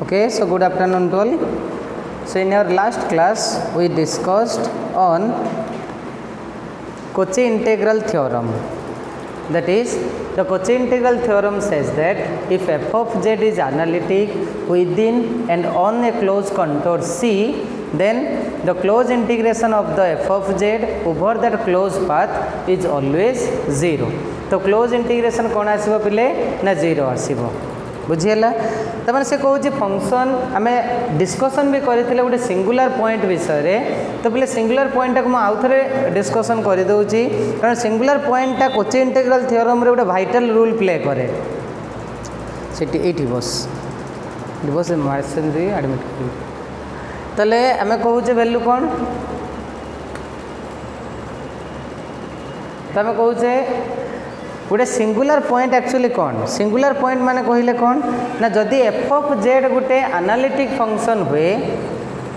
Okay, so good afternoon to all. So in our last class we discussed on Cauchy integral theorem. That is, the Cauchy integral theorem says that if f of z is analytic within and on a closed contour C, then the closed integration of the f of z over that closed path is always 0. तो closed integration कौन आसीबो पिले ना 0 आसीबो बुझीला तमाने से कहूँ function आम discussion भी करते गोटे सिंगुलर पॉइंट विषय रे तो बोले सिंगुलर पॉइंट को आउ थे डिस्कसन करदे कारण सिंगुलर पॉइंटा कोची इंटीग्रल थ्योरम रे गोटे भाइटल रूल प्ले करे बस बस मार्सेंद्री एडमिट तले आम कहूँ वैल्यू कौन तो आम कहूचे गोटे सिंगुलर पॉइंट एक्चुअली कौन सिंगुलर पॉइंट माने कहले कौन ना जदि एफ ऑफ जेड गोटे एनालिटिक फंक्शन हुए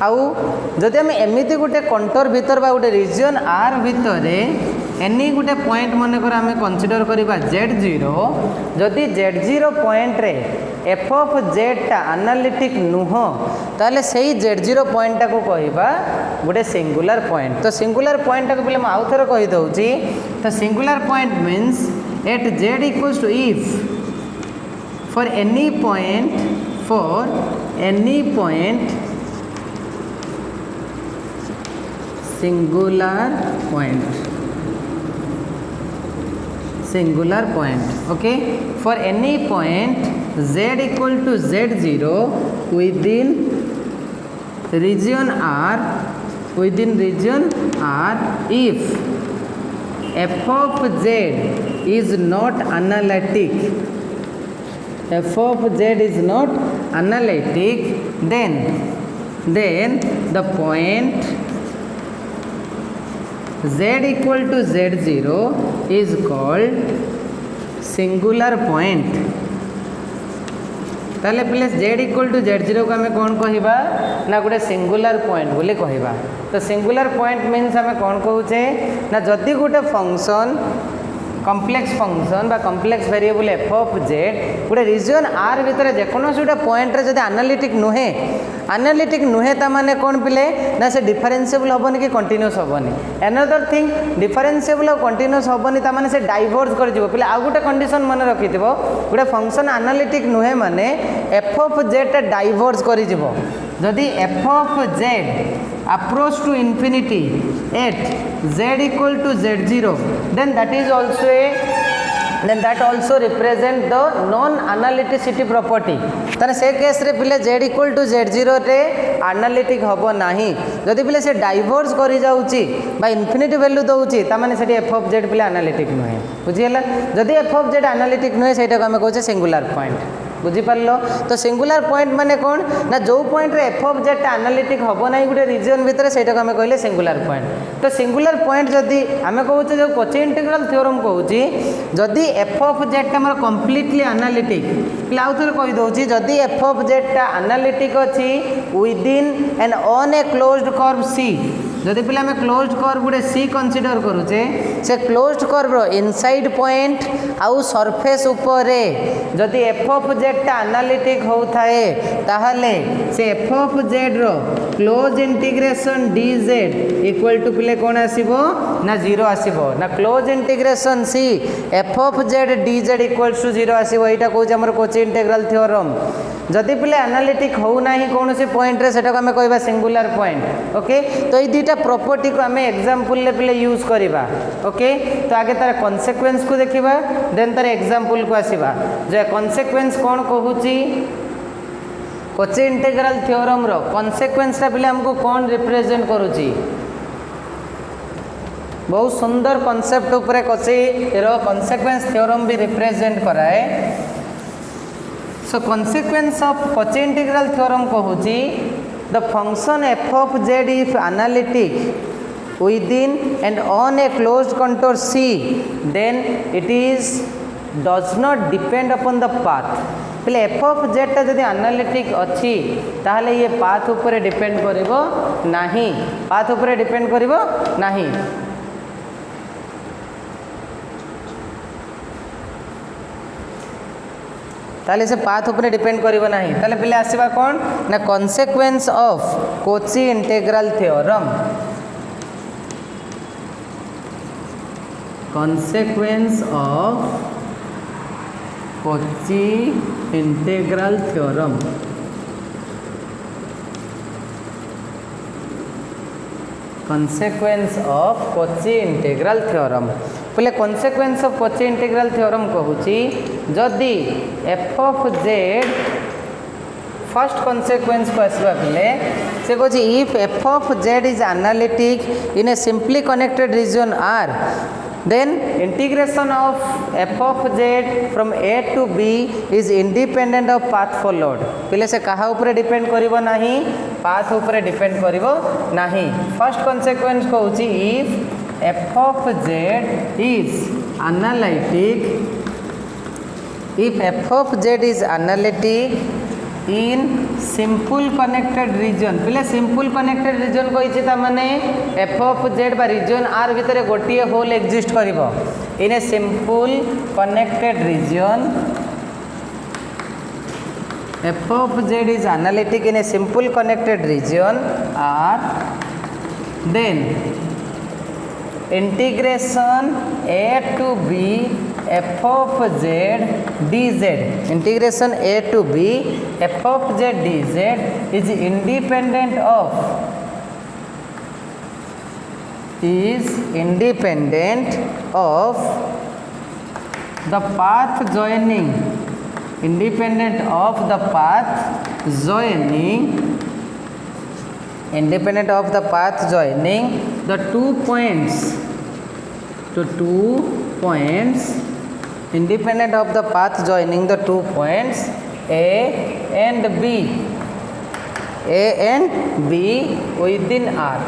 आउ जदि आम एमती गोटे कंटोर भीतर बा गोटे रीजन आर भितर एनी गोटे पॉइंट मनकर आम कंसीडर करबा z0 जदि z0 पॉइंट रे एफ ऑफ जेड टा एनालिटिक नुह ताले सही z0 पॉइंट टा को कहबा गोटे सिंगुलर पॉइंट तो सिंगुलर पॉइंट टा को पहले आउ थोर कहि दउची तो singular point means at z equals to if for any point singular point okay for any point z equal to z0 within region r if f of z is not analytic then the point z equal to z0 is called singular point ताले plus z equal to z0 को आम कौन कहबा ना गोटे singular point बोले कहबा तो सिंगुलर पॉइंट मीन्स आम कौन कहूचे ना जदि गोटे फंक्शन कम्प्लेक्स फंक्शन बा complex variable F of Z गोटे रीजन आर भितर जेकोसी गोटे पॉइंट रे जदि एनालिटिक नुहे ताने कौन पिले ना से डिफरेंशिएबल हेनी कि कंटिन्यूअस हेनी एनदर थिंग डिफरेंशिएबल और कंटिन्यूअस हेनी ताने से डाइवर्ज कर पिले आउ गोटे कंडीशन मन रखि गोटे फंक्शन एनालिटिक नुहे माने एफ ऑफ जेड डाइवर्ज कर जदि f of Z approach to infinity at z equal to z0 then that also represent the non analyticity property ताने से केस रे पिले z equal to z0 रे एनालिटिक हबो नाही जदि पिले से डाइवर्स करि जाउची बा इन्फिनिटी वैल्यू दउची ता माने सेठी f of z पिले एनालिटिक नहे बुझियला जदि f of z एनालिटिक नहे सेटा को हम कहूचे सिंगुलर पॉइंट बुझीपार तो सिंगुलर पॉइंट माने कौन ना जो पॉइंट रे एफ ऑफ जेड एनालिटिक हम ना गोटे रीजन भितर से आम कहले सिंगुलर पॉइंट तो सिंगुलर पॉइंट जदि आम कहूचे जो कोची इंटीग्रल थ्योरम कहूची जदि एफ ऑफ जेड आम कम्प्लीटली एनालिटिक आउ थे कहीदे जदि एफ ऑफ जेड एनालिटिक अच्छी within and on a closed curve c जदि पे आम क्लोज्ड कर्व गोटे सी कंसीडर करुचे से क्लोज्ड कर्व इनसाइड पॉइंट आउ सरफेस उपरे जदि एफ ऑफ जेड एनालिटिक होता है ताहले से एफ ऑफ जेड रो close integration d z equal to पिले कौन आसीबो ना 0 आसीबो ना close integration C f of z d z equal to 0 आसीबो एटा कहूँ हमर कोची इंटीग्रल थ्योरम जदि पिले एनालिटिक हो नाही कौन से पॉइंट रे सेटा को हमें कहबा सिंगुलर पॉइंट ओके तो ये दुईटा प्रॉपर्टी को हमें एग्जांपल ले पिले यूज करबा ओके तो आगे तार कॉन्सिक्वेंस को देखिबा देन तार एग्जांपल को आसीबा जो कॉन्सिक्वेंस कौन कहूची कोची इंटीग्रल थ्योरम रो कॉन्सिक्वेंस ता पिले हमको कौन रिप्रेजेंट करूची बहुत सुंदर कॉन्सेप्ट ऊपर कोची रो कॉन्सिक्वेंस थ्योरम भी रिप्रेजेंट कराए so consequence of Cauchy integral theorem कहूची the function f of z if analytic within and on a closed contour C then it is does not depend upon the path पहले F of z टा जदि analytic अच्छी ताहले ये path ऊपर depend करिवो नाही path ऊपर डिपेंड करिवो नाही ताले से पाथ ऊपर डिपेंड करिवो नाही ताले पिले आसीबा कोन ना consequence of Cauchy integral theorem consequence of Cauchy integral theorem consequence of Cauchy integral theorem पहले consequence of Cauchy integral theorem कहूची जदि f of z first consequence को आसवा पहले से कहूँ if f of z is analytic in a simply connected region R then integration of f of z from a to b is independent of path followed पहले से कहा ऊपर depend करिवो नहीं path ऊपर डिपेंड करिवो नहीं फर्स्ट consequence कहूँ if f of z is analytic if f of z is analytic in simple connected region पहले simple connected region कही माने f of z बा region r भितर गोटे होल exist करिवो in a simple connected region f of z is analytic in a simple connected region r then integration a to b f of z dz integration a to b f of z dz is independent of the path joining independent of the path joining the 2 points independent of the path joining the 2 points A and B within R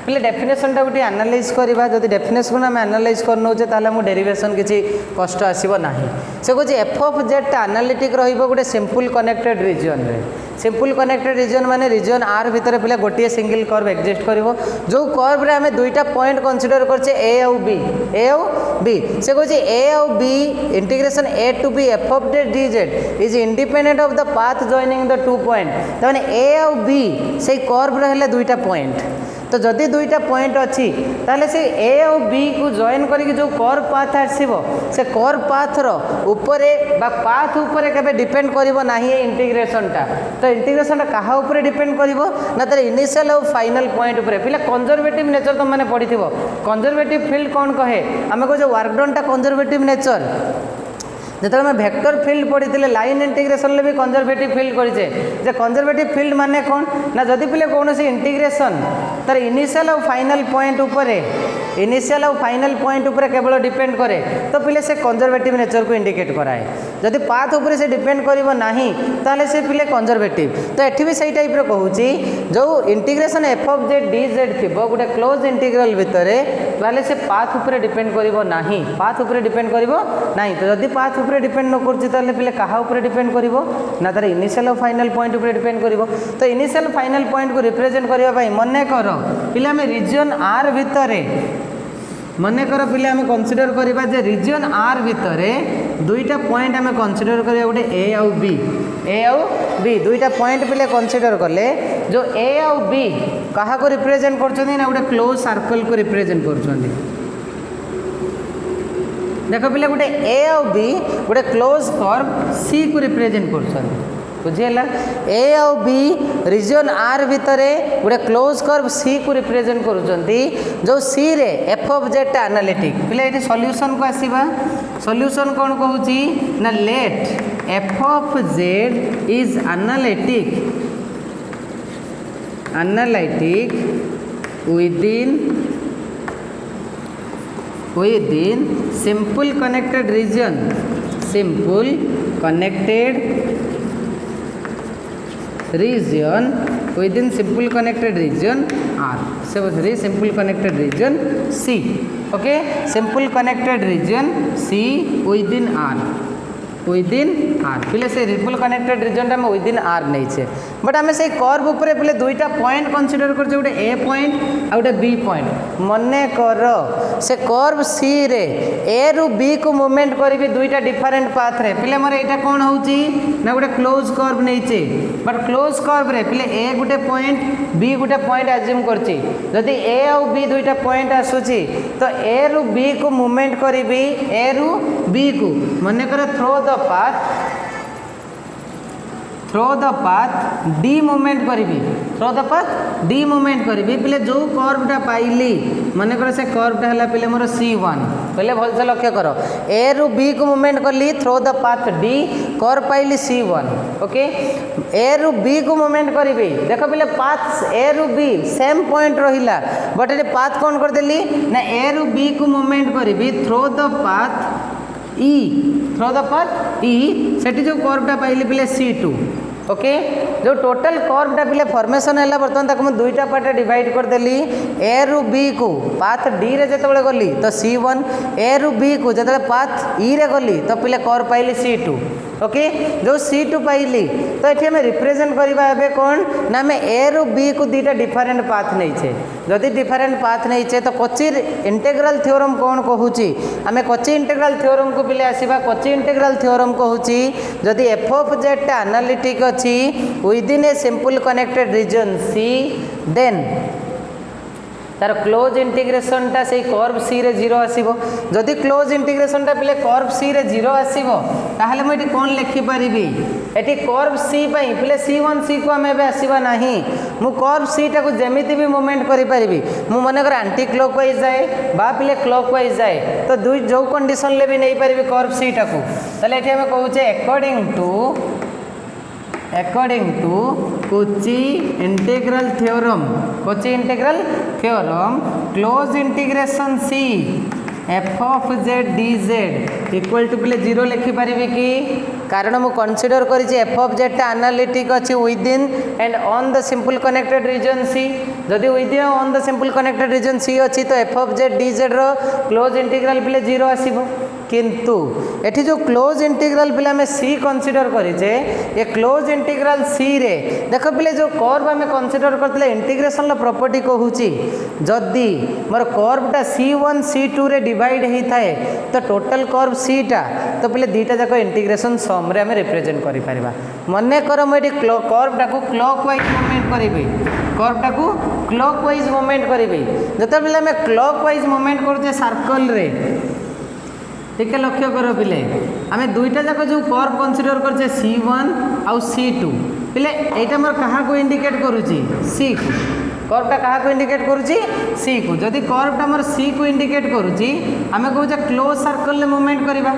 पहले definition टा गोटे analyse करवा जब definition आम analyse करनौचे ताले मु derivation किसी कष्ट आसीबो नाही से कहूँ एफ ऑफ जेड टा एनालिटिक रहिबो गोटे सिंपल कनेक्टेड रीजन रे सिंपल कनेक्टेड रीजन माने रीजन आर भितर पहले गोटे सिंगल कर्व एक्जिस्ट करिवो जो कर्व रे हमें दुईटा पॉइंट कंसीडर करछे ए और बी से कहूँ ए और B integration A to B f of z d z is independent of the path joining the 2 point माने ए और बी से कर्व रे हेले दुईटा पॉइंट तो जदि दुईटा पॉइंट अच्छी ताले से ए और बी को जॉइन करके जो कर्व पाथ आसीबो से कर्व पाथ रो ऊपर बा पाथ ऊपर केबे डिपेंड करिवो नाही इंटीग्रेशन टा तो इंटीग्रेशन टा कहा ऊपर डिपेंड करिवो ना तार इनिशियल और फाइनल पॉइंट ऊपर पिला कंजर्वेटिव नेचर तुम माने पढ़िथिबो कंजर्वेटिव फील्ड कोन कहे आमे को जो वर्क डन टा कंजर्वेटिव नेचर जो आम वेक्टर फील्ड पढ़ी लाइन इंटीग्रेशन भी कंजर्वेटिव फील्ड करें जे कंजर्वेटिव फील्ड माने कौन ना जदि पिले कौन इंटीग्रेशन तार इनिशियल और फाइनल पॉइंट ऊपर केवल डिपेंड करे तो पिले से कंजर्वेटिव नेचर को इंडिकेट कराए जदि पाथ ऊपर से डिपेंड करिवो नाही ताले से पिले कंजर्वेटिव तो एठी भी सही टाइप रो कहूची जो integration f of z d z थिबो गोटे क्लोज इंटीग्रल भितरे ताले से पाथ ऊपर डिपेंड करिवो नाही पाथ ऊपर डिपेंड करिवो नाही तो जदि पाथ ऊपर डिपेंड न करछि ताले पिले कहा ऊपर डिपेंड करिवो ना तार इनिशियल और फाइनल पॉइंट ऊपर डिपेंड करिवो तो इनिशियल फाइनल पॉइंट को रिप्रेजेंट करबा पई मने करो पिले हम रीजन आर भितरे मने कर पिले आम कंसीडर करबा जे रीजन आर भितरे दुईटा पॉइंट आम कंसीडर करबा गोटे ए और बी दुईटा पॉइंट पिले कंसीडर कले जो ए और बी कहा को रिप्रेजेंट करछनी ना गोटे क्लोज सर्कल को रिप्रेजेंट करछनी देख पिले गोटे ए और बी गोटे क्लोज कर्व सी को रिप्रेजेंट करछनी बुझेला ए और बी रीजन आर भितरे गोटे क्लोज कर्व सी को रिप्रेजेंट करुचंती जो सी रे एफ ऑफ जेड टा एनालिटिक पिले एटी सॉल्यूशन को आसीबा सॉल्यूशन कोन कहूची ना let f of z is analytic within simple connected region within simple connected region R. So very simple connected region C. Okay, simple connected region C within R. Within R पिले से simple connected region आम within R नहीं but आम से curve उपर पिले दुईटा point consider कर गोटे ए पॉइंट आ गोटे बी पॉइंट मन कर से कर्व सी रे ए रु बी को मूवमेंट करी दुईटा डिफरेंट पाथ रे पिले मोर यहाँ कौन हो गोटे क्लोज कर्व नहीं बट क्लोज कर्व रे पिले ए गोटे पॉइंट बी गोटे पॉइंट एज्यूम करछि जदि ए आउ बी दुईटा पॉइंट आसुची तो ए रु बी को मूवमेंट करी ए रु बी को मन कर थ्रो द पाथ डी मूवमेंट करी थ्रो द पाथ डी मूवमेंट करी पिले जो कर्वटा पाइली मन कर से कर्वटा है पिले मोर C1 पहले भल से लक्ष्य कर ए रु बी को मूवमेंट कली थ्रो द पाथ डी कर्व पाइली C1 ओके ए रु बी को मूवमेंट करी देख पिले पाथ ए रु बी सेम पॉइंट रहिला बट ये पाथ कौन कर देली ना ए रु बी को मूवमेंट करी थ्रो द पाथ ई थ्रो द पाथ ई सेठी जो कर्वटा पाइली पिले C2 ओके जो टोटल कर्वटा पिले फॉर्मेशन है बर्तमान तक मुझे दुईटा पार्ट डिवाइड करदेली ए रु बी को पाथ डी रे जतबे गली तो C1 ए रु बी को जतबे पाथ ई रे गली तो पिले कर्व पाइली C2 ओके जो C2 पाइली तो ये आम रिप्रेजेंट करवा एवं कौन ना आम ए रु बी को दुईटा डिफरेंट पाथ नहीं जदि डिफरेंट पाथ नहीं तो कोची इंटेग्रल थ्योरम कौन कहूँ आम कोची इंटेग्रल थ्योरम को पिले आसवा कोची इंटेग्रल थ्योरम कहूँ जदि एफ ऑफ जेड टा एनालिटिक अच्छी within a simple connected region C then तार क्लोज इंटीग्रेशन टा से कर्व सी रे 0 आसीबो जदि क्लोज इंटीग्रेशन टा पिले कर्व सी रे 0 आसीबो ताहले मैं कौन लिखि पारिबी एटी कर्व सी पई पिले C1 सी को हमें आसवा नहीं मु कर्व सी टा को जेमिति भी मूवमेंट करि पारिबी मु मन कर एंटी क्लॉकवाइज जाए बा पिले क्लॉकवाइज जाए तो दुई जो कंडीशन ले भी नहीं पारिबी कर्व सी टा को ताले एठी हमें कहूचे according to Cauchy integral theorem close integration C f of z dz equal to पिले 0 लिखि पारिबी कि कारण मु कंसीडर करिछि एफ ऑफ जेड टा एनालिटिक अछि within and on the simple connected region c जदि within on the simple connected region c अछि तो एफ ऑफ जेड डीजेड रो क्लोज इंटीग्रल पिले 0 आसीबो किंतु एठी जो क्लोज इंटीग्रल पिले हमें सी कंसीडर करिजे ये क्लोज इंटीग्रल सी रे देखो पिले जो कर्व हमें कंसीडर करथिले इंटीग्रेशन ला प्रॉपर्टी कहूची जदि मोर कर्वटा C1 C2 रे डिवाइड हेई थाए तो टोटल कर्व सी टा तो पिले दीटा जाक इंटीग्रेशन सम रे हमें रिप्रेजेंट करि परिबा मने कर म एठी कर्वटा को क्लॉकवाइज मूवमेंट करिबे कर्वटा को क्लॉकवाइज मूवमेंट करिबे जते पिले हमें क्लॉकवाइज मूवमेंट करूचे सर्कल रे ठीक है लक्ष्य कर पिले आम दुईटा जाक जो कर्व कंसीडर करछे C1 आउ C2 पिले एटा मोर कहा को इंडिकेट करूची C को कर्वटा कहा को इंडिकेट करूची C को जदि कर्वटा मोर C को इंडिकेट करूची आम कहूचे क्लोज सर्कल ले मूवमेंट करबा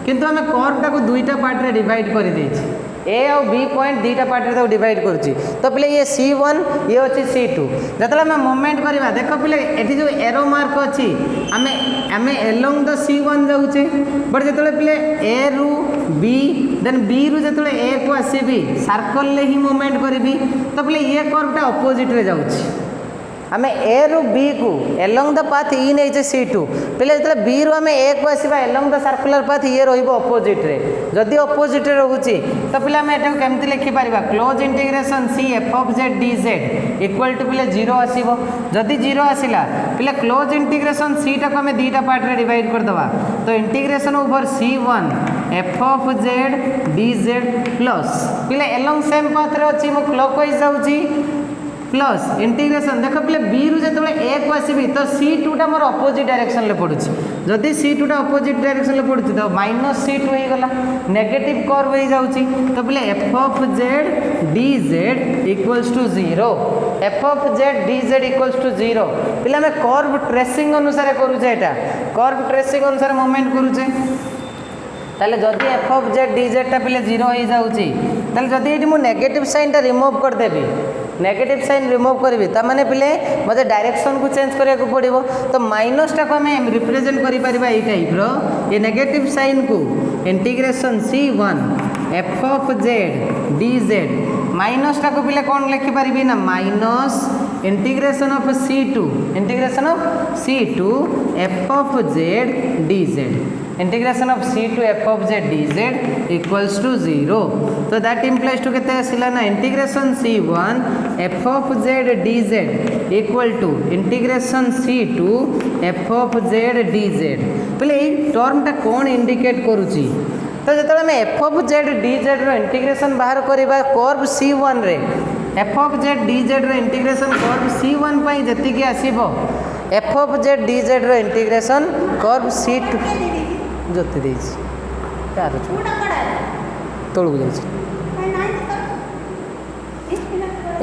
किंतु आम कर्वटा को दुईटा पार्ट रे डिवाइड कर देछि ए और बी पॉइंट दुईटा पार्ट रे डिवाइड करूची तो पिले ये C1 ये अच्छी C2 जतले आम मूवमेंट करबा देख पिले एठी जो एरो मार्क अछि आम एलोंग द C1 जाऊचे बट जतले पिले ए रु बी देन बी रु जतले ए को आसीबी सर्कल ले ही मूवमेंट करबी तो पिले ये कर्वटा ऑपोजिट रे जाउची आम ए रु बी को एलोंग द पाथ ई नहीं C2 पिले जतले बी रु आम ए को आसीबा एलोंग द सर्कुलर पाथ ये रहिबो ऑपोजिट रे जदि ऑपोजिट रे रहूची तो पिले आम एटा केमति लिखि परिबा close integration C f of z dz equal to पिले 0 आसीबो जदि 0 आसिला पिले क्लोज इंटीग्रेशन C टा को आम दीटा पार्ट रे डिवाइड कर दवा तो integration over C1 f of z dz plus पिले एलोंग सेम पाथ रे अछि मो क्लॉकवाइज जाउची प्लस इंटीग्रेशन देख पिले बी रु जतबे ए को आसीबी तो C2 टा मोर अपोजिट डायरेक्शन ले पडुची जदि C2 टा अपोजिट डायरेक्शन ले पडुची तो माइनस C2 हो गला नेगेटिव कर्व हो जाउची तो पिले f of z dz equals to 0 f of z dz equals to 0 पिले हम कर्व ट्रेसिंग अनुसार करूचे एटा कर्व ट्रेसिंग अनुसार मूवमेंट करूचे ताले जदि एफ ऑफ जेड डीजेड टा पिले 0 हो जाउची ताले जदि एटी मु नेगेटिव साइन टा रिमूव कर देबी नेगेटिव साइन रिमूव करबी ता माने पिले मते डायरेक्शन को चेंज करिया को पड़िबो तो माइनस टा को हम रिप्रेजेंट करि परिबा ए टाइप रो ये नेगेटिव साइन को integration C1 f of z dz minus टा को पिले कोन लिखि परिबी ना minus integration of C2 f of z dz integration of c to f of z dz equals to 0. So that implies to केते आसिला ना integration c1 f of z dz equal to integration c to f of z dz. पहले ये term टा कौन indicate करूची? तो जतले मैं f of z dz रो इंटीग्रेशन बाहर करबा कर्व c1 रे f of z dz रो इंटीग्रेशन कर्व c1 पई जति के आसीबो f of z dz रो इंटीग्रेशन कर्व c2 जोति देछि यार तोळु जाछि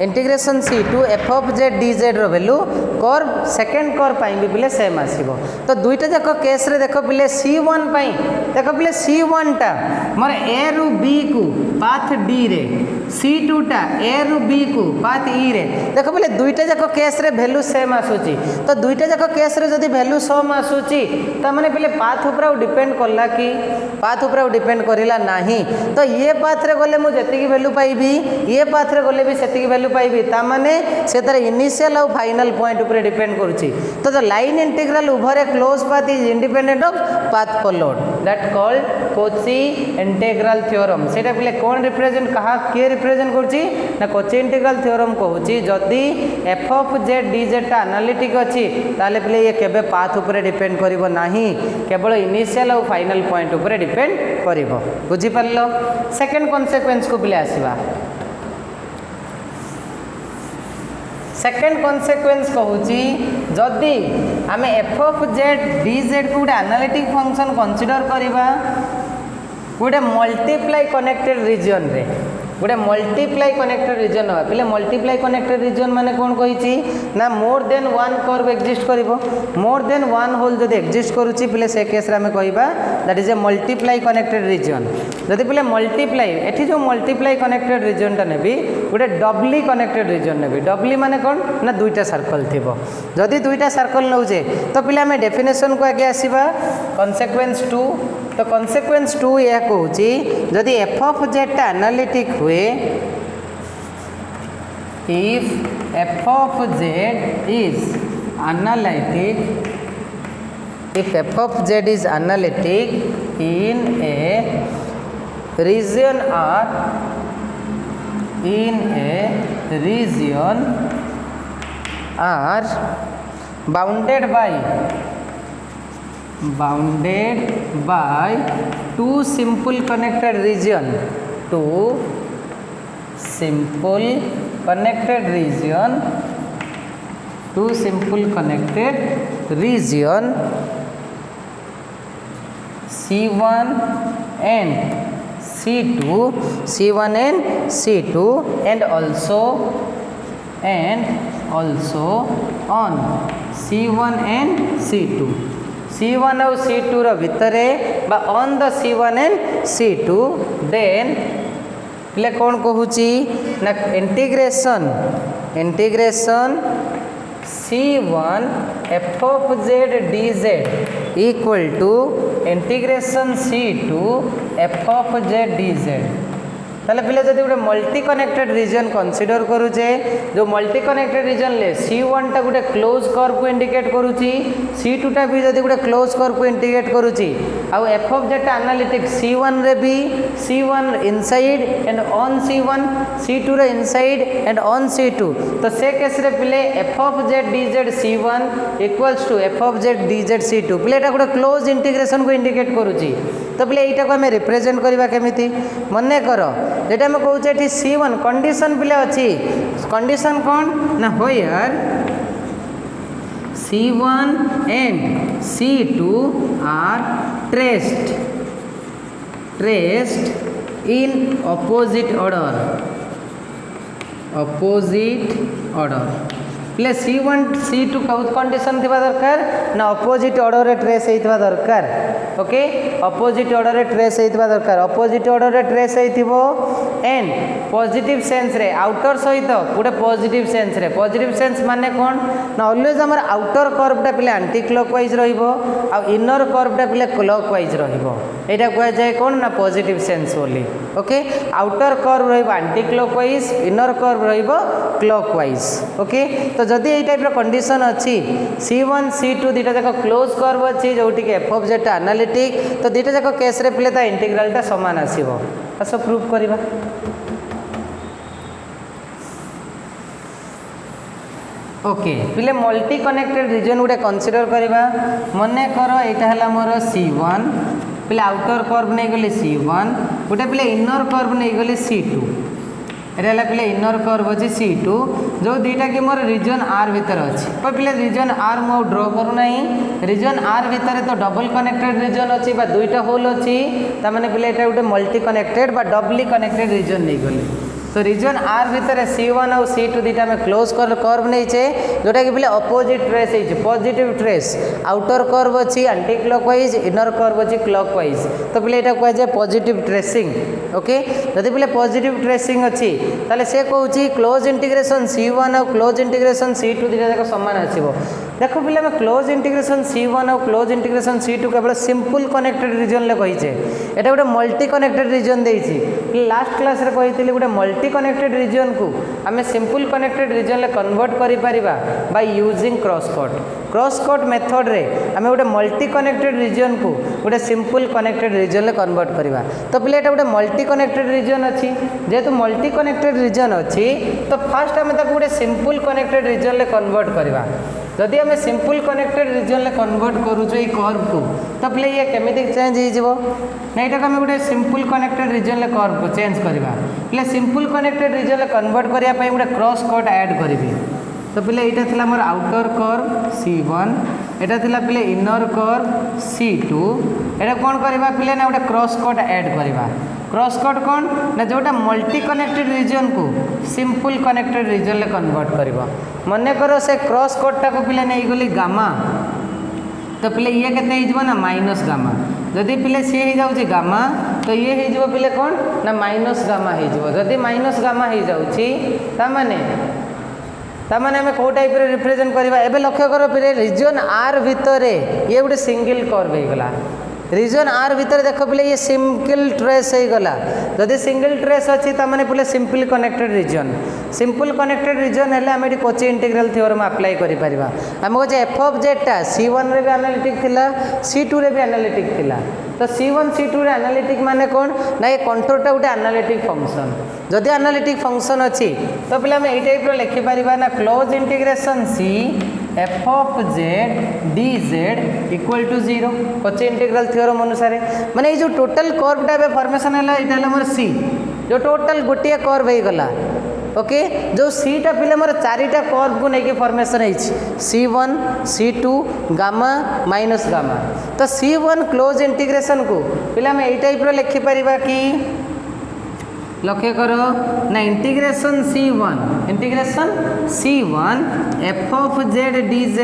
integration c two f of z dz रो वैल्यू कर्व सेकंड कर्व पाई भी पिले सेम आसीबो. तो दुईटा जाक केस रे देखो पिले c1 पाई देखो पिले c1 टा मोर a रु b को पाथ d रे c2 टा a रु b को पाथ e रे देखो पिले दुईटा जाक केस रे वैल्यू सेम आसुची. तो दुईटा जाक केस रे जदी वैल्यू सेम आसुची त माने पिले पाथ ऊपर डिपेंड करला कि पाथ ऊपर डिपेंड करिला नाही. तो ये पाथ रे गले मु जति की वैल्यू पाइबी ये पाथ रे गले भी सेति की वैल्यू पाइबी ता माने से तार इनिशियल और फाइनल पॉइंट ऊपर डिपेंड करूची. तो द लाइन इंटीग्रल उभरे close path is independent of path followed that called Kochi integral theorem. सेटा पिले कोन रिप्रेजेंट कहा के रिप्रेजेंट करची ना कोची इंटीग्रल थ्योरम कहूची जदी f of z dz ता एनालिटिक अछि ताले पिले ये केबे पाथ ऊपर डिपेंड करिवो नाही केवल इनिशियल और फाइनल पॉइंट ऊपर डिपेंड करिवो. बुझी परलो. सेकंड कॉन्सिक्वेंस को पिले आसीबा. सेकेंड कॉन्सिक्वेंस कहूची जदि आम f of z dz को गोटे एनालिटिक फंक्शन कंसीडर करवा गोटे मल्टीप्लाई कनेक्टेड रीजन रे गोटे मल्टीप्लाई कनेक्टेड रीजन हवा पहले मल्टीप्लाई कनेक्टेड रीजन माने कौन कही ना more than one curve exist करिवो. मोर देन वन होल जदि एक्जिस्ट करूची पहले से केस रे आमे कहबा that is a multiply connected region. जदि पहले मल्टीप्लाई एठी जो मल्टीप्लाई कनेक्टेड रीजन टा नेबी गोटे डबली कनेक्टेड रीजन नेबी. डबली माने कौन ना दुईटा सर्कल थिबो. जदि दुईटा सर्कल नउजे तो पहले आमे डेफिनेशन को आगे आसीबा कॉन्सिक्वेंस 2. तो कॉन्सिक्वेंस 2 या कहूची जदि f of z टा एनालिटिक हुए if f of z is analytic if f of z is analytic in a region R in a region R bounded by two simple connected region C1 and C2 and also on C1 and C2 C1 और C2 रो भितरे बा on the C1 and C2 then ले कौन कहूची ना integration C1 f of z dz equal to integration C2 f of z dz. ताले पिले जदि गोटे मल्टी कनेक्टेड रीजन कंसीडर करूचे जो मल्टी कनेक्टेड रीजन ले C1 टा गोटे क्लोज कर्व को इंडिकेट करूची C2 टा भी जदि गोटे क्लोज कर्व को इंडिकेट करूची आउ f of z टा एनालिटिक C1 रे भी C1 inside and on C1 C2 रे इनसाइड एंड ऑन C2. तो से केस रे पिले f of z dz C1 equals to f of z dz C2 पिले एटा गोटे क्लोज इंटीग्रेशन को इंडिकेट करूची. तो पिले एटा को हमें रिप्रेजेंट करबा केमिति मने करो जेटा मैं कहूँ ये C1 कंडीशन पिले अच्छी कंडीशन कौन ना होयर C1 and C2 are traced in opposite order प्ले C1 C2 कौन कंडीशन थिबा दरकार ना ऑपोजिट ऑर्डर रे ट्रेस हेइतबा दरकार. ओके ऑपोजिट ऑर्डर रे ट्रेस हेइतबा दरकार. ऑपोजिट ऑर्डर रे ट्रेस हेइथिबो एंड पॉजिटिव सेंस रे आउटर सहित गोटे पॉजिटिव सेंस माने कौन ना ऑलवेज हमर आउटर कर्वटा पिले एंटी क्लॉकवाइज रहिबो आ इनर कर्वटा पिले क्लॉकवाइज रहिबो एटा कहै जाय कौन ना पॉजिटिव सेंस बोली ओके आउटर कर्व रहिबो एंटी क्लॉकवाइज इनर कर्व रहिबो क्लॉकवाइज ओके तो जदि ए टाइप रो कंडीशन अछि C1 C2 दिटा जाक क्लोज कर्व अछि जोटी के f ऑफ z एनालिटिक तो दिटा जाक केस रे पिले ता इंटीग्रल टा समान आसीबो आसो प्रूफ करबा ओके पिले मल्टी कनेक्टेड रीजन गुटे कंसीडर करबा मने करो एटा हला मोर C1 पिले आउटर कर्व नै गले C1 गुटे पिले इनर कर्व नै गले C2 एटा पिले इनर कर्व अछि C2 जो दीटा कि मोर रीजन R भीतर अछि पर पिले रीजन R मो ड्रा करू नाही रीजन R भीतर तो डबल कनेक्टेड रीजन अछि बा दुईटा होल अछि ता माने पिले एटा गुटे मल्टी कनेक्टेड बा डबली कनेक्टेड रीजन नै गले तो रीजन R भीतर C1 और C2 दीटा में क्लोज कर्व नहीं छे जोटा कि पिले अपोजिट ट्रेस है पॉजिटिव ट्रेस आउटर कर्व अछि एंटी क्लॉकवाइज इनर कर्व अछि क्लॉकवाइज तो पिले एटा कहै जे पॉजिटिव ट्रेसिंग ओके जदि पिले पॉजिटिव ट्रेसिंग अछि ताले से कहूची क्लोज इंटीग्रेशन C1 और क्लोज इंटीग्रेशन C2 दीटा जाक समान आसीबो देखो पिले में क्लोज इंटीग्रेशन C1 और क्लोज इंटीग्रेशन C2 केवल सिंपल कनेक्टेड रीजन ले कहि छे एटा गोटे मल्टी कनेक्टेड रीजन देइछि लास्ट क्लास रे कहितली गोटे मल्टी कनेक्टेड रीजन को आमे सिंपल कनेक्टेड रीजन ले कन्वर्ट करि परिबा by using cross cut method रे आमे गोटे मल्टी कनेक्टेड रीजन को गोटे सिंपल कनेक्टेड रीजन ले कन्वर्ट करिबा तो पिले एटा गोटे मल्टी कनेक्टेड रीजन अछि जेतु मल्टी कनेक्टेड रीजन अछि तो फर्स्ट आमे ताको गोटे सिंपल कनेक्टेड रीजन ले कन्वर्ट करिबा जदि आमे सिंपल कनेक्टेड रीजन ले कन्वर्ट करू जे कर्व को तो पिले ये केमिति चेंज हो जिवो नै एटा आमे गोटे सिंपल कनेक्टेड रीजन ले कर्व को चेंज करिबा पिले सिंपल कनेक्टेड रीजन ले कन्वर्ट करिया पई गोटे क्रॉस कट ऐड करिबी तो पिले एटा थिला मोर आउटर कर्व C1 एटा थिला पिले इनर कर्व C2 एटा कोन करिबा पिले ना गोटे क्रॉस कट ऐड करिबा क्रॉस कट कौन ना जोटा मल्टी कनेक्टेड रीजन को सिंपल कनेक्टेड रीजन ले कन्वर्ट करिबा मने करो से क्रॉस कट टा को पिले नै गली गामा तो पिले ये केते हिजबो ना माइनस गामा जदि पिले से ही जाउची गामा तो ये हिजबो पिले कौन ना माइनस गामा हिजबो जदि माइनस गामा ही जाउची ता माने हमें कौ टाइप रिप्रेजेंट करवा एबे लक्ष्य कर पिले रीजन R भितर ये गोटे सिंगल कर्व हो गला रीजन R भितर देख पिले ये सिंगल ट्रेस हो गला जदि सिंगल ट्रेस अच्छी ताने पिले सिंपल कनेक्टेड रीजन हेले आम कोची इंटीग्रल थ्योरम अप्लाई करि परिबा आम कहे f ऑफ z टा C1 रे भी एनालिटिक थिला C2 रे भी एनालिटिक थिला तो C1 C2 रे एनालिटिक माने कौन ना ये कंट्रोलटा गोटे एनालिटिक फंक्शन जदि एनालिटिक फंक्शन अच्छी तो पिले आम यही टाइप लिखि परिबा ना close integration C f of z dz equal to 0 Cauchy integral theorem अनुसार माने ये जो टोटल कर्व टा फॉर्मेशन है ये मोर C जो टोटल गोटे कर्व हो गला ओके जो सी टा पिले मोर चारिटा कर्व को लेके फॉर्मेशन है C1 C2 gamma minus gamma तो C1 क्लोज इंटीग्रेशन को पिले मैं यही टाइप लिखि परिबा कि लक्ष्य करो ना integration C1 f of z dz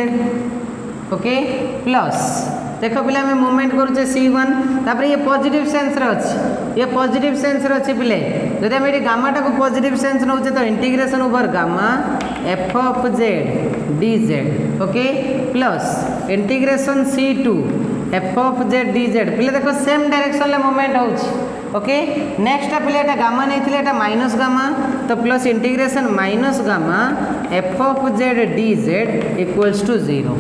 okay plus देखो पिले हमें मूवमेंट करूचे C1 तापर ये पॉजिटिव सेंस रे अछि ये पॉजिटिव सेंस रे अछि पिले जदि हम एटी गामा टा को पॉजिटिव सेंस नउचे तो integration over gamma f of z dz okay plus integration C2 f of z dz पिले देखो सेम डायरेक्शन ले मूवमेंट होउछि ओके नेक्स्ट पिले एटा गामा नै थिले एटा माइनस गामा तो plus integration minus gamma f of z dz equals to 0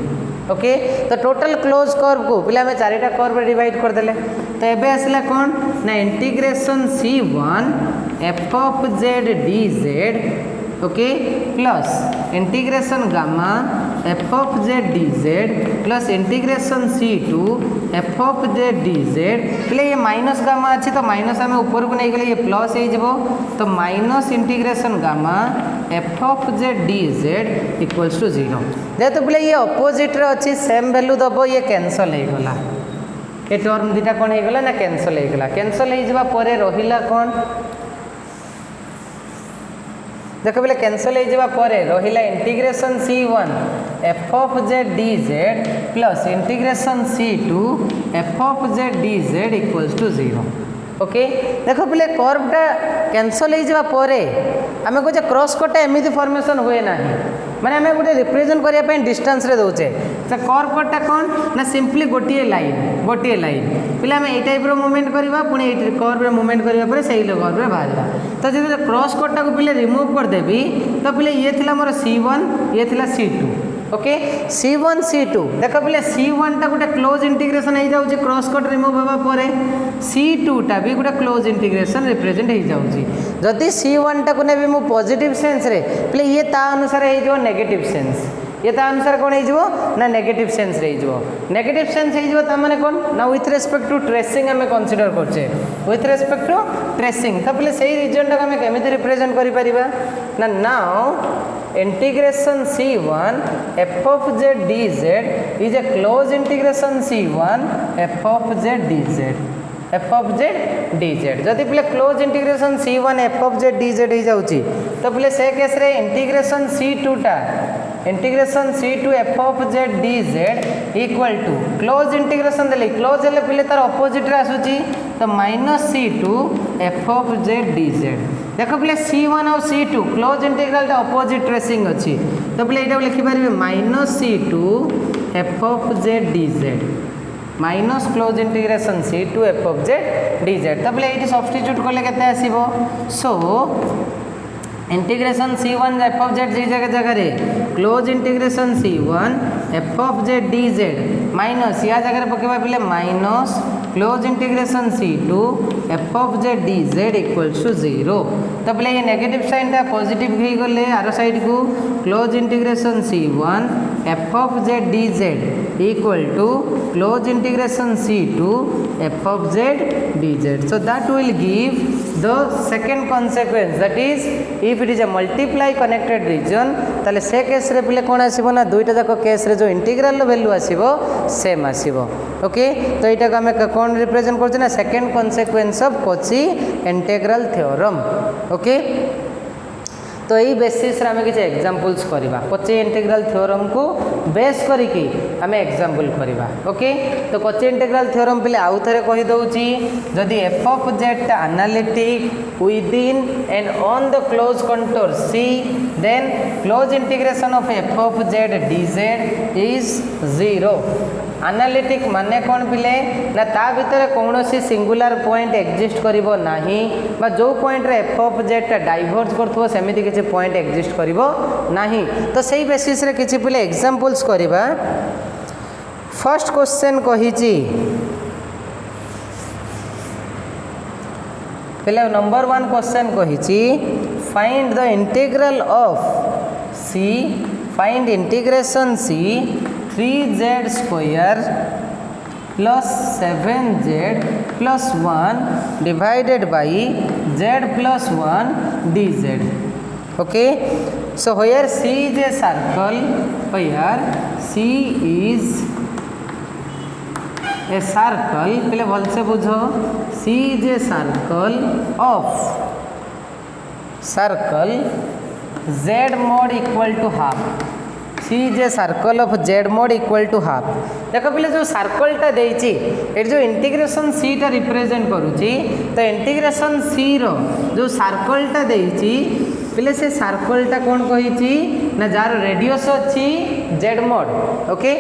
okay तो टोटल क्लोज कर्व को पिला में चारिटा कर्व डिवाइड कर देले तो एबे आसला कौन ना integration C1 f of z dz okay plus integration gamma f of z dz plus integration C2 f of z dz पिले ये माइनस गामा अच्छी तो माइनस आम ऊपर को नहीं गले ये प्लस हो तो minus integration gamma f of z dz equals to 0 जेहेतु पिले ये अपोजिट रे अच्छी सेम वैल्यू दबो ये कैंसल हो गला ये टर्म दुटा कौन हो गला ना कैंसल हो गला कैंसल हो जावा परे रहिला कौन देखो बोले कैंसल हो जावा परे रहिला integration C1 f of z dz plus integration C2 f of z dz equals to 0 okay देख पे कर्वटा कैंसल हो आम कहे क्रॉस कटा एमती फॉर्मेशन हुए ना माने आम गोटे रिप्रेजेंट करने डिस्टेंस रे दौचे तो कर्व कटा कौन ना सिंपली गोटे लाइन पे आम ये टाइप मूवमेंट करवा पुणी कर्व मूवमेंट करने से कर्व बाहर तो जो क्रॉस कटा को पे रिमूव करदेवी तो पे ये थी मोर C1 ये थी C2 ओके C1 C2 देख पे C1 टा गोटे क्लोज इंटीग्रेशन हो जाऊँगी क्रॉस कट रिमूव होगा C2 टा भी गोटे क्लोज इंटीग्रेशन रिप्रेजेंट हो जाऊँगी जदि C1 टा को नेबी मु पॉजिटिव सेंस रे पे ये ता अनुसार हो नेगेटिव सेंस ये ता अनुसार कौन हो ना नेगेटिव सेंस रे नेगेटिव सेंस हो माने कौन ना विथ रेस्पेक्ट टू ट्रेसिंग आम कनसीडर करछे विथ रेस्पेक्ट टू ट्रेसिंग तो पे से रिजन टाक आम केमिति रिप्रेजेंट करि परिबा ना now integration C1 f of z dz is a closed integration C1 f of z dz f of z dz जदि पे close integration C1 f of z dz हो जाउची तो पे से केस रे इंटीग्रेशन C2 टा integration C2 f of z dz equal to close integration देले क्लोज हेले पे तार ऑपोजिट रे आसुची तो -C2 f of z dz देख पे C1 और C2 close integral opposite tracing अच्छी तो पे यहाँ लिखिपारे -C2 f of z dz minus close integration C2 f of z dz तो पे ये सब्स्टिट्यूट कले केते आसीबो so integration C1 f of z जगह close integration C1 f of z dz minus या जगह पकेबा पे minus close integration C2 f of z dz equals to 0 तो पे ये नेगेटिव साइन टा पॉजिटिव हो गले आर साइड को close integration C1 f of z dz equal to close integration C2 f of z dz so that will give the second consequence that is if it is a multiply connected region ताले से case रे पे कौन आसीबो ना दुईटा जाक case रे जो इंटीग्रल वैल्यू आसीबो सेम आसीबो ओके तो यहाँ आम कौन रिप्रेजेंट करछे ना second consequence of Cauchy integral theorem okay तो यही बेसिस आम किसी एग्जांपल्स करवा कॉची इंटीग्रल थ्योरम को बेस करिकी आम एग्जांपल करवा ओके तो कॉची इंटीग्रल थ्योरम पे आउ थे कहीदे जदि f of z analytic within and on the close contour C then close integration of f of z dz is 0 analytic माने कौन पिले ना ता भितर कौन सी सिंगुलर पॉइंट एक्जिस्ट करिवो नाही बा जो पॉइंट रे f of z टा डाइवर्ज करथो सेमिति किछि पॉइंट एक्जिस्ट करिवो नाही तो सही बेसिस रे किछि पिले एग्जांपल्स करिवा फर्स्ट क्वेश्चन कहिछि पहले नंबर 1 क्वेश्चन कहिछि find the integral of C find integration C 3z square plus 7z plus 1 divided by z plus 1 dz okay so here C is a circle here C is a circle पहले भल से बुझो C is a circle of circle z mod equal to half C is a circle of z mod equal to half देख पे जो सर्कलटा देती ये जो इंटीग्रेशन C टा रिप्रेजेंट करुच्ची तो इंटीग्रेशन C रो जो सर्कलटा देती पे से सर्कलटा कौन कही ना जार रेडियस अच्छी z mod ओके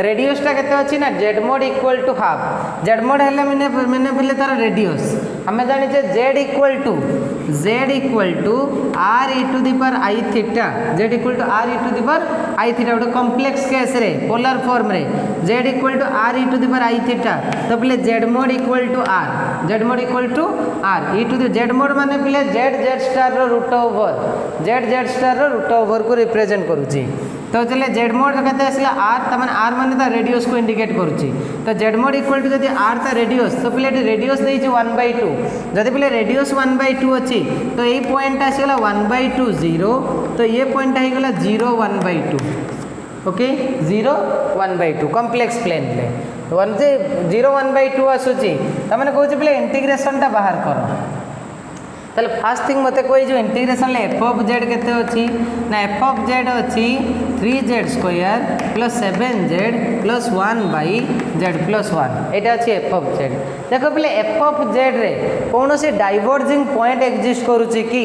रेडियसटा केते अच्छी ना z mod equal to half z mod हेले मैंने पहले तार रेडियस हमें जानी z equal to r e to the power I theta z equal to r e to the power I theta गोटे कॉम्प्लेक्स केस रे पोलर फॉर्म रे z equal to r e to the power I theta तो पहले z mod equal to r e to the z mod माने पहले z star रो root over z star रो root over को represent करूची तो चले z mod केते आसला r तमन r माने ता रेडियस को इंडिकेट करूची तो z mod इक्वल टू जदी r ता रेडियस तो पहले रेडियस देछि 1/2 जदी पहले रेडियस 1/2 अछि तो एई पॉइंट आसीला 1/2 0 तो ये पॉइंट आइ गेला 0 1/2 ओके 0 1/2 कॉम्प्लेक्स प्लेन ले 1 जे 0 1/2 आसुची त माने कहूची पहले इंटीग्रेशन ता बाहर करो ताले फर्स्ट थिंग मते कोई जो इंटीग्रेशन ले f of z केते अछि ना f of z अछि 3z square plus 7z plus 1 by z plus 1 यहाँ अच्छी एफ ऑफ जेड। देख पे एफ ऑफ जेड रे कौन सी डाइवर्जिंग पॉइंट एक्जिस्ट करुच्ची कि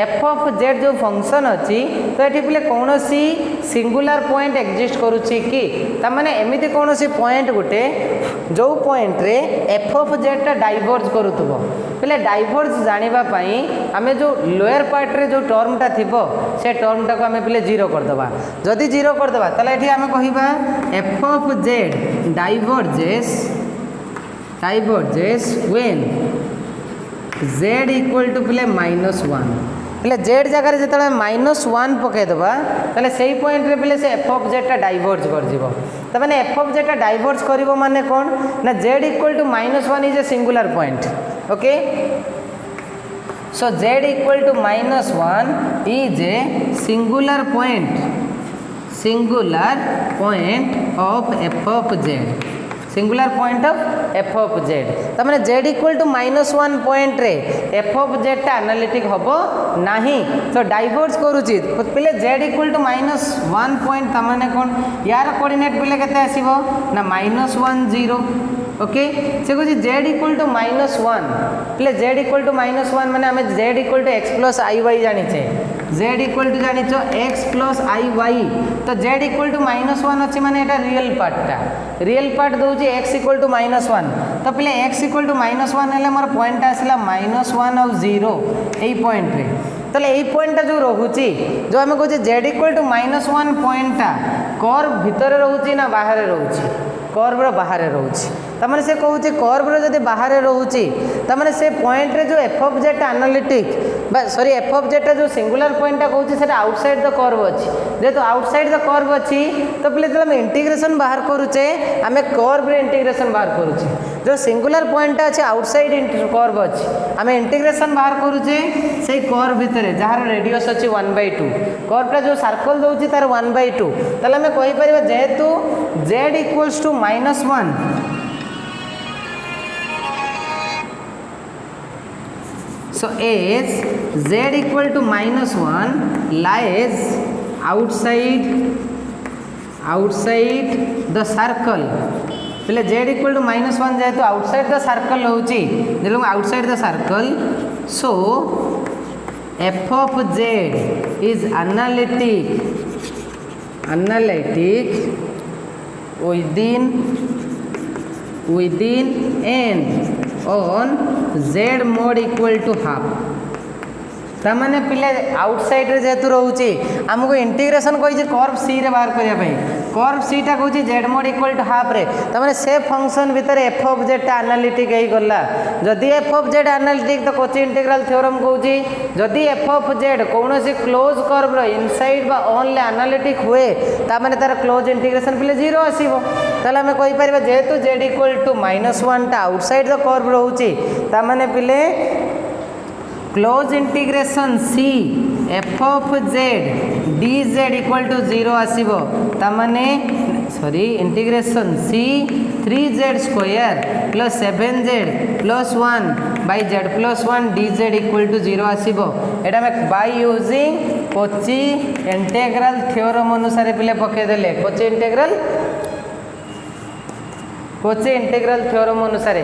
एफ ऑफ जेड जो फंक्शन अच्छी तो ये पे कौन सी सिंगुलर पॉइंट एक्जिस्ट करुच्ची कि तमाने एमती कौन सी पॉइंट गुटे जो पॉइंट रे एफ ऑफ जेड टा डाइवर्ज करुथबो पे डाइवर्ज जानिबा पई आमे जो लोअर पार्ट रे जो टर्मटा थिबो से टर्मटा को आमे पहले जीरो करदबा। जदि जीरो करदबा तले एठी आमे कहिबा f of z diverges when z equal to पहले -1 पहले जेड जगह जिते -1 पकईदेवा तेल से पॉइंट रे पहले से एफ ऑफ जेड डाइवर्ज कर तमें एफ ऑफ जेड डाइवर्ज कर माने कौन ना z equal to -1 is a singular point. Okay so z equal to -1 is a singular point of f of z singular point of f of z तमें z equal to -1 point रे f of z टा analytic हबो नाही तो diverge करूची पहले z equal to -1 point तमाने कोन यार कोऑर्डिनेट पहले केते आसीबो ना -1 0। ओके से कहूँ जेड इक्वल टू -1 पहले जेड इक्वल टू -1 माने आमे z equal to x plus i y जानिचे जेड इक्वल टू जानिचो x प्लस आई वाई तो जेड इक्वल टू -1 अच्छी माने एटा रियल पार्ट दउची x इक्वल टू -1 तो पहले x इक्वल टू -1 हेले मोर पॉइंट आसला -1 और 0 एई पॉइंट रे तले एई पॉइंट जो रहुची जो आमे कहूँ जेड इक्वल टू -1 पॉइंटा कर्व भितर रहुची ना बाहर रहुची कर्व बाहर रहुची तमाने से कहूँ कर्व जदि बाहर रोचे तमाने से पॉइंट रे जो F of z analytic sorry F of Z जो सिंगुलर पॉइंटा कहूँ से आउटसाइड द कर्व अच्छी जेहेतु आउटसाइड द कर्व अच्छी तो पहले जो आम इंटीग्रेशन बाहर करुचे आम कर्व रे इंटीग्रेशन बाहर करुचे जो सिंगुलर पॉइंटा अच्छे आउटसाइड कर्व अच्छी आम इंटीग्रेशन बाहर करुचे से कर्व भितर जार रेडियस अच्छी 1/2 कर्वटा जो सर्कल दौर तार 1/2 ताले आम कहीपर जेहेतु z equals to -1 so as z equal to -1 lies outside the circle पहले z equal to -1 जेहेतु आउटसाइड द सर्कल होची जेलो outside the circle so f of z is analytic within n on z mod equal to half तमाने पिले outside रे जेतु रहउची हमको integration कहि curve सी रे बाहर करिया पई कर्व सी टा कहउची z mod equal to half रे तमाने से फंक्शन भीतर f of z टा एनालिटिक हेई गला जदि f of z एनालिटिक तो कोची इंटीग्रल थ्योरम कहउची जदि f of z कोनोसी क्लोज कर्व रो इनसाइड बा ऑन ले एनालिटिक हुए तमाने तार क्लोज इंटीग्रेशन पिले 0 आसीबो ताले हम कहि परबा जेहेतु z equal to -1 टा आउटसाइड द कर्व रहउची तमाने पिले close integration C f of z d z equal to 0 आसीबो तमाने sorry integration c 3z square plus 7z plus 1 by z plus 1 d z equal to 0 आसीबो एटा में by using Cauchy integral theorem अनुसार पिले पके देले कोची इंटीग्रल थ्योरम अनुसार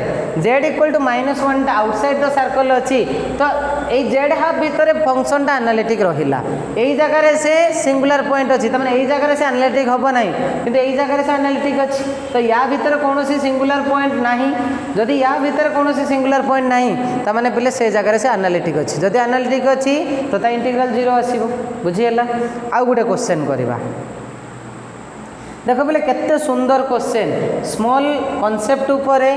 z इक्वल टू -1 टा आउटसाइड द सर्कल अच्छी तो ये z हाफ भितर फंक्शन टा एनालिटिक रहिला एई जगह रे से सिंगुलर पॉइंट अच्छी तमाने एई जगह रे से एनालिटिक हबो नाही किंतु एई जगह रे से एनालिटिक अच्छी तो या भितर कोनोसी सिंगुलर पॉइंट नाही जदि या भितर कोनोसी सिंगुलर पॉइंट नाही तमाने पहले से जगह रे से एनालिटिक अच्छी जदि एनालिटिक अच्छी तो ता इंटीग्रल 0 आसीबो बुझियला आ गुटे क्वेश्चन करबा देख बोले केते सुंदर क्वेश्चन स्मॉल कॉन्सेप्ट उपरे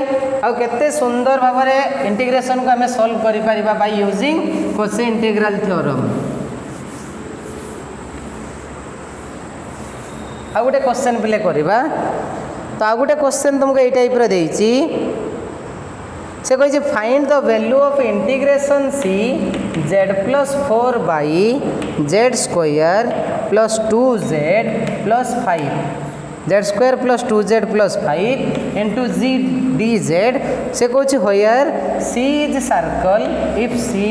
आ केते सुंदर भाव में इंटीग्रेशन को आम सॉल्व करि परिबा by using Cauchy integral theorem. आ गोटे क्वेश्चन पिले करबा तो आ गोटे क्वेश्चन तुमको एई टाइप रे देइची से कहि find the value of integration c z plus 4 by z square plus 2z plus 5 z square plus 2z plus 5 into g d z से कौच where c is circle if c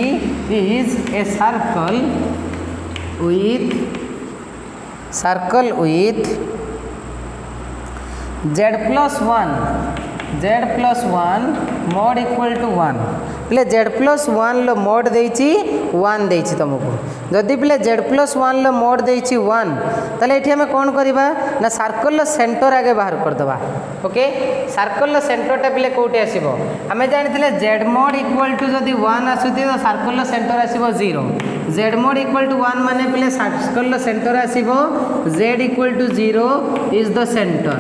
is a circle circle with z plus one mod equal to 1 पिले z plus one लो mod देइछि 1 देइछि तुमको जदि पिले z plus one लो मोड देइछि 1 ताले एठी हमें कोन करबा ना सर्कल लो सेंटर आगे बाहर कर दबा ओके सर्कल लो सेंटर टा पिले कोठी आसीबो हमें जानिथिले z मोड इक्वल टू जदि 1 आसुती तो सर्कल लो सेंटर आसीबो 0 z मोड इक्वल टू 1 माने पिले सर्कल लो सेंटर आसीबो z equal to 0 is the centre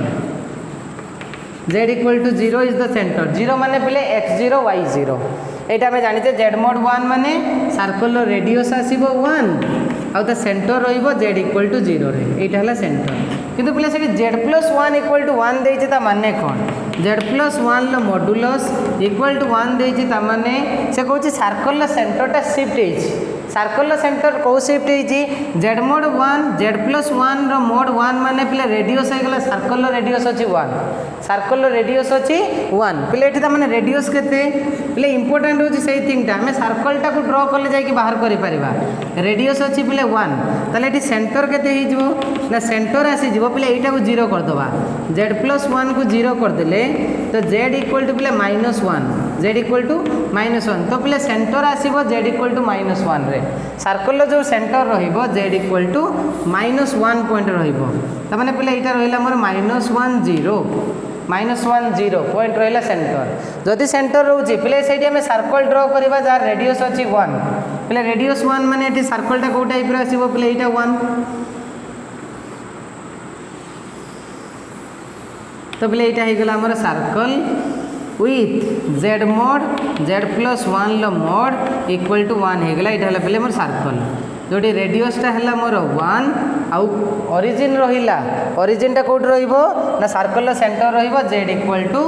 z equal to 0 is the centre 0 माने पिले x0 y0 एटा हमें जानिते z मोड 1 माने सर्कल रो रेडियस आसीबो 1 आउ द सेंटर रहिबो z इक्वल टू 0 रे एटा हला सेंटर किंतु पिले सेठी z प्लस 1 इक्वल टू 1 देइछि ता माने कोन z प्लस 1 लो मॉड्यूलस इक्वल टू 1 देइछि ता माने से कहूछि सर्कल रो सेंटर टा शिफ्ट हेछि सर्कल सेंटर कौ शिफ्ट होती z मोड 1 z प्लस 1 रो मोड 1 माने पिले रेडियस हो गला सर्कल रेडियस अछि 1 सर्कल रेडियस अछि 1 पिले एठी त माने रेडियस केते पिले इंपोर्टेंट होछि सेही थिंगटा हमें सर्कल टा को ड्रा करले जाय कि बाहर करि परिबा रेडियस अछि पिले 1 तले एठी सेंटर केते हि जिवो ना सेंटर आसी जिवो पिले एटा को 0 कर दबा z प्लस 1 को 0 कर देले तो z इक्वल टू पिले -1 z इक्वल टू -1 तो पिले सेंटर आसीबो z इक्वल टू -1 रे सर्कल जो सेंटर रहिबो z इक्वल टू -1 पॉइंट रहिबो त माने पिले एटा रहिला मोर -1 0 पॉइंट रहिला सेंटर जदि सेंटर रहउची पिले सेठी हमें सर्कल ड्रा करबा जार रेडियस अछि 1 पिले रेडियस 1 माने एठी सर्कल टा को टाइप रे आसीबो पिले एटा 1 तो पिले एटा हे गेला हमर circle with z mod z plus 1 लो मोड इक्वल टू 1 हे गेला एटा हला पिले मोर सर्कल जोटी रेडियस टा हला मोर 1 आउ ओरिजिन रहिला ओरिजिन टा कोड रहिबो ना सर्कल लो सेंटर रहिबो z इक्वल टू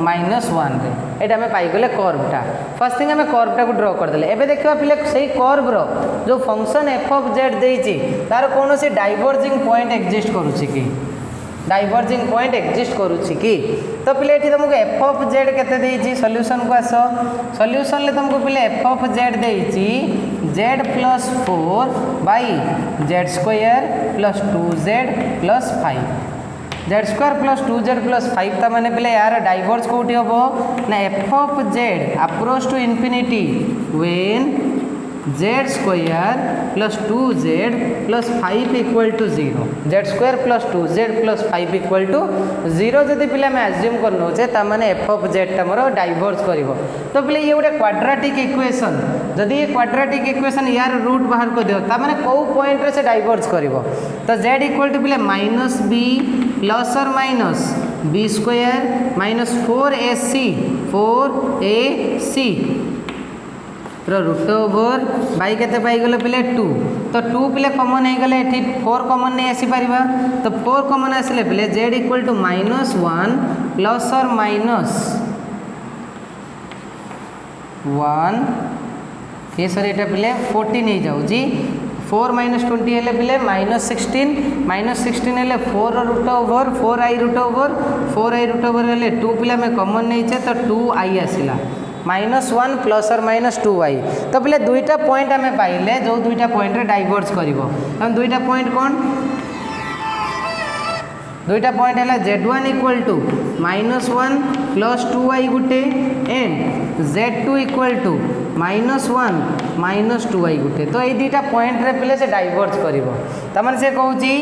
-1 रे एटा हमें पाई गेले कर्व टा फर्स्ट थिंग हमें कर्व टा को ड्रा कर देले एबे देखिबा पिले सेही कर्व रो जो फंक्शन f ऑफ z देइची तार कोनोसी डाइवर्जिंग पॉइंट एग्जिस्ट करूची कि डाइवर्जिंग पॉइंट एग्जिस्ट करूची कि तो पिले एठी तुमको f ऑफ z केते देइची सॉल्यूशन को आसो सॉल्यूशन ले तुमको पिले f of z देइची z plus 4 by z square plus 2z plus 5 z square plus 2z plus 5 ता माने पिले यार डाइवर्ज कोठी हबो ना f of z approach to infinity when z square plus 2z plus 5 equal to 0 z square plus 2z plus 5 equal to 0 जदि पिले हम एज्यूम करनो जे ता माने f ऑफ z ता मोर डाइवर्ज करिवो तो पिले ये गोटे क्वाड्रेटिक इक्वेशन जदि ये क्वाड्रेटिक इक्वेशन यार रूट बाहर कर दियो ता माने को पॉइंट रे से डाइवर्ज करिवो तो z इक्वल टू पिले -b प्लस और minus b square minus 4ac root over by केते पाई गले पिले 2 तो 2 पिले कॉमन हे गले एठी 4 कॉमन नहीं आसी परिबा तो 4 कॉमन आसले पिले z इक्वल टू -1 प्लस और माइनस 1 ये सर एटा पिले 14 नहीं जाऊ जी 4 - 20 हेले पिले -16 हेले 4 root over 4i root over हेले 2 पिले में कॉमन नहीं छे तो 2i आसिला -1 प्लस और माइनस 2y तो पिले दुईटा पॉइंट हमें पाइले जो दुईटा पॉइंट रे डाइवर्ज करिवो हम दुईटा पॉइंट कोन दुईटा पॉइंट है z1 equal to -1 plus 2y Gute and z2 equal to -1 minus 2y गुटे तो ये दुईटा पॉइंट रे पिले से डाइवर्ज करिवो त माने से कहूची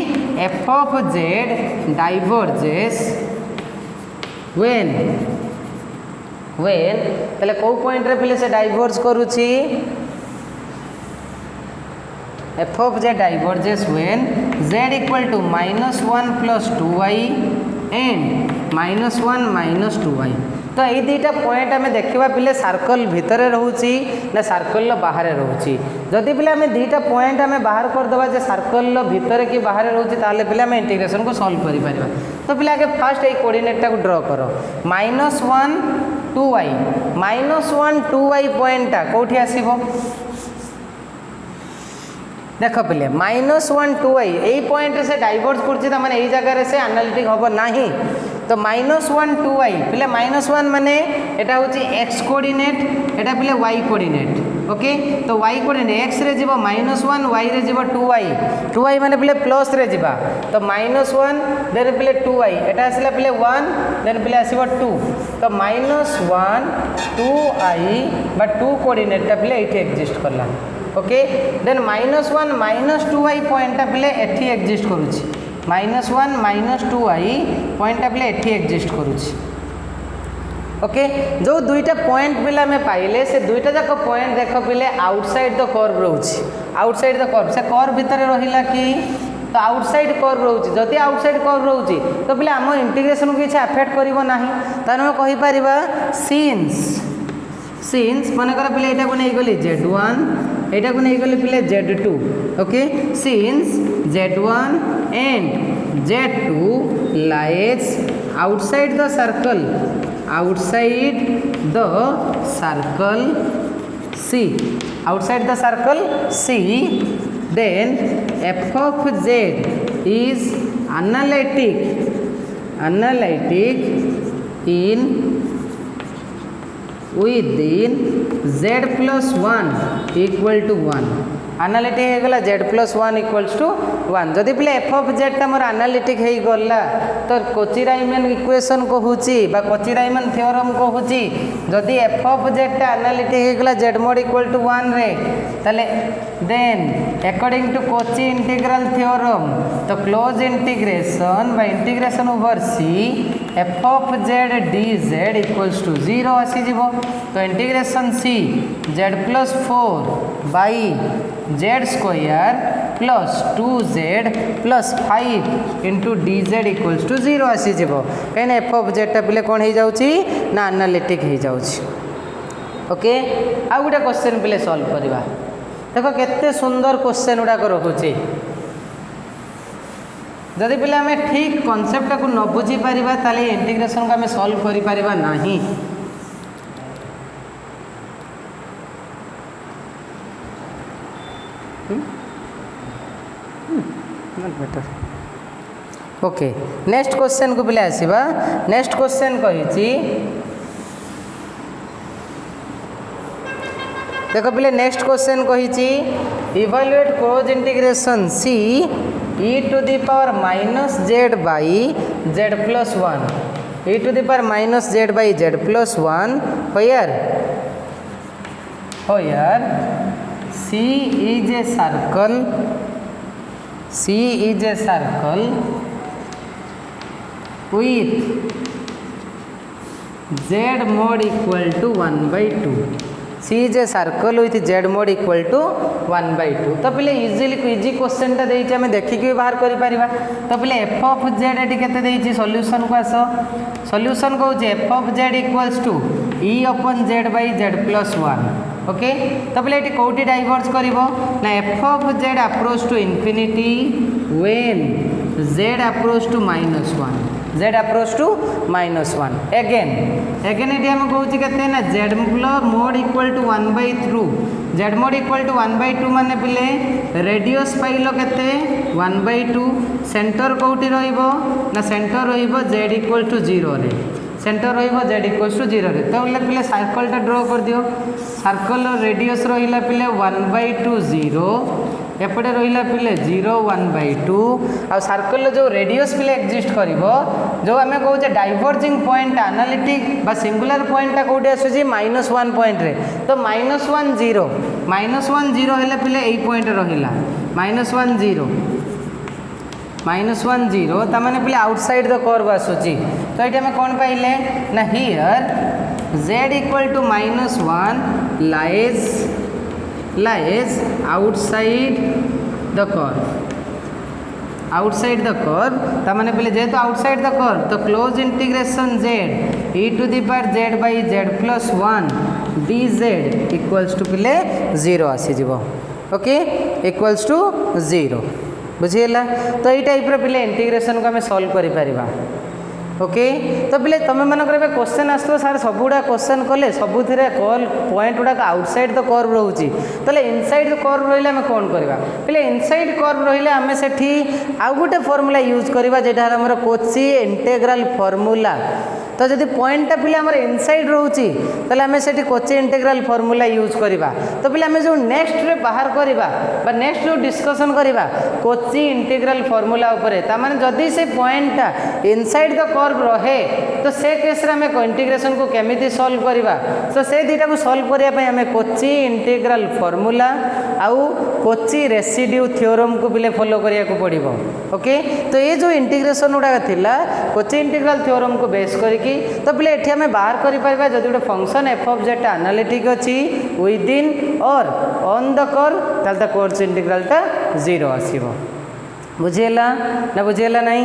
f of z diverges when तले को पॉइंट रे पिले से डाइवर्ज करूची f of z diverges when z equal to -1 plus 2y and -1 minus 2y तो ये दुईटा पॉइंट आम देखा पिले सर्कल भितर रोची ना सर्कल बाहर रोची जदि पिले आम दुईटा पॉइंट आम बाहर करदे जे सर्कल भितर कि बाहर रोची ताले पिले आम इंटीग्रेशन को सॉल्व करि परिबा तो पिले आगे फास्ट ये कोऑर्डिनेट को ड्रॉ करो -1 2y -1 2y पॉइंट कोठी आसीबो देख पिले -1 2y यही पॉइंट से डाइवर्ज कर माने यही जगह से एनालिटिक हम ना तो -1 2y पिले -1 माने एटा होची x कोऑर्डिनेट एटा पिले y कोऑर्डिनेट ओके तो y कोऑर्डिनेट x रे जीव -1 y रे जीव 2y माने पिले प्लस रे जीवा तो -1 देन पिले 2y एटा आसिला पिले 1 देन पिले आसीबो 2 तो -1 2i बा 2 कोऑर्डिनेट टा पिले एठी एग्जिस्ट करला ओके देन -1 -2i पॉइंट टा पिले एठी एग्जिस्ट करूची -1 -2i पॉइंट टा पिले एठी एग्जिस्ट करूची ओके जो दुईटा पॉइंट पिला में पाइले से दुईटा जाक पॉइंट देख पिले आउटसाइड द कर्व रोची आउटसाइड द कर्व से कर्व भीतर रहिला कि तो आउटसाइड कर्व रोची जदि आउटसाइड कर्व रोची तो पिले आम इंटीग्रेशन को किसी अफेक्ट करिवो नाही तार हम कहि परिबा सिंस मन कर पिले एटा को नै गली z1 एटा को नै गली पिले z2 okay since z1 and z2 lies outside the circle C outside the circle C then f of z is analytic in within z plus 1 equal to 1 analytic हो गला z plus 1 equals to 1 जदि पिले f of z ता मोर analytic हो गला तो कोची-राइमन equation कहूची बा कोची-राइमन theorem कहूची जदि f of z ता एनालिटिक हो गला z mod equal to 1 रे तले then according to Cauchy integral theorem तो close integration by integration over c f of z dz equals to 0 आसी जीवो तो integration c z plus 4 by z square plus 2z plus 5 into dz equals to 0 आसी जीवो कहीं f of z टा पिले कौन हो जाउची ना एनालिटिक हो जाउची ओके आ गुटा क्वेश्चन पिले सॉल्व करबा देखो केते सुंदर क्वेश्चन गुडा रखुची जदि पिले आम ठीक कॉन्सेप्ट को न बुझी पारिबा ताले इंटीग्रेशन को आम सॉल्व करि पारिबा नाही ओके नेक्स्ट क्वेश्चन को पिले आसीबा नेक्स्ट क्वेश्चन कहिची देखो पिले नेक्स्ट क्वेश्चन कहिची evaluate close integration c e to the power minus z by z plus 1 e to the power minus z by z plus 1 where c is a circle with z mod equal to 1 by 2 c is a circle with z mod equal to 1 by 2 तो पिले easy question टा देइछि हमें देखि के बाहर करि परिबा तो पिले f of z एटी केते देइछि सॉल्यूशन को आसो सॉल्यूशन को जे f of z equals to e upon z by z plus 1 okay तो पिले एटी कोठी डाइवर्ज करिवो ना f of z approach to infinity when z approach to -1 z approach to -1 again eighty हम कहूँ केते ना z mod equal to 1 by 2 z mod equal to 1 by 2 माने पिले रेडियस पाइलो केते 1 by 2 सेंटर कोठी रहिबो ना सेंटर रहिबो z equal to 0 रे सेंटर रहिबो z equals to 0 रे तो पिले सर्कल टा ड्रॉ कर दियो सर्कल रेडियस रहिला पिले 1 by 2 0 एपटे रहिला पिले 0 1 by 2 आ सर्कल जो रेडियस पिले एग्जिस्ट करिवो जो आमे कहू जे डाइवर्जिंग पॉइंट एनालिटिक बा सिंगुलर पॉइंट टा कोठी आसुजी -1 पॉइंट रे तो -1 0 हेले पिले एई पॉइंट रहिला -1 0 ता माने पिले आउटसाइड द कर्व आसुजी तो एटा में कोन पाइले ना here z equal to -1 lies outside the curve ता माने पहले जेहेतु आउटसाइड द कर्व तो close integration z e to the power z by z plus 1 dz equals to पहले 0 आसी जीवो ओके इक्वल्स टू 0 बुझीला तो ये टाइप रो पहले इंटीग्रेशन को हमें सॉल्व करि परिबा ओके तो पिले तुम मानकर क्वेश्चन आसो सार सब गुड़ा क्वेश्चन कले सबुथ कल पॉइंट गुड़ाक आउटसाइड द कर्व रोचे तो इनसाइड द कर्व रही आम कौन करवा पिले इनसाइड कर्व रही आम से आउ गोटे फर्मूला यूज करवा जेटा आमर कोची इंटेग्राल फर्मूला तो जब पॉइंटा पिले आमर इनसाइड रोचे तो आम से कोची इंटेग्राल फर्मूला यूज करवा तो पिले आम जो नेक्स्ट रे बाहर करवा नेक्स्ट जो डिस्कसन करवा कोची इंटेग्राल फर्मूला तार जदि से पॉइंटा इनसाइड द कर्व रहे तो से केस रे आम इंटीग्रेशन को केमिति सॉल्व करवा तो से दुईटा को सॉल्व करने आम कोची इंटेग्राल फर्मूला आउ कोची रेसिड्यू थ्योरम को पिले फॉलो करिया को पड़िबो ओके तो ये जो इंटीग्रेशन गुड़ा थिला कोची इंटेग्राल थ्योरम को बेस करके तो पिले एठी हमें बाहर करि परबा जदि गोटे function f of z analytic अछि विद इन और ऑन द कर्व ताल द कोची इंटेग्राल टा 0 आसीबो बुझियला ना बुझियला नहीं।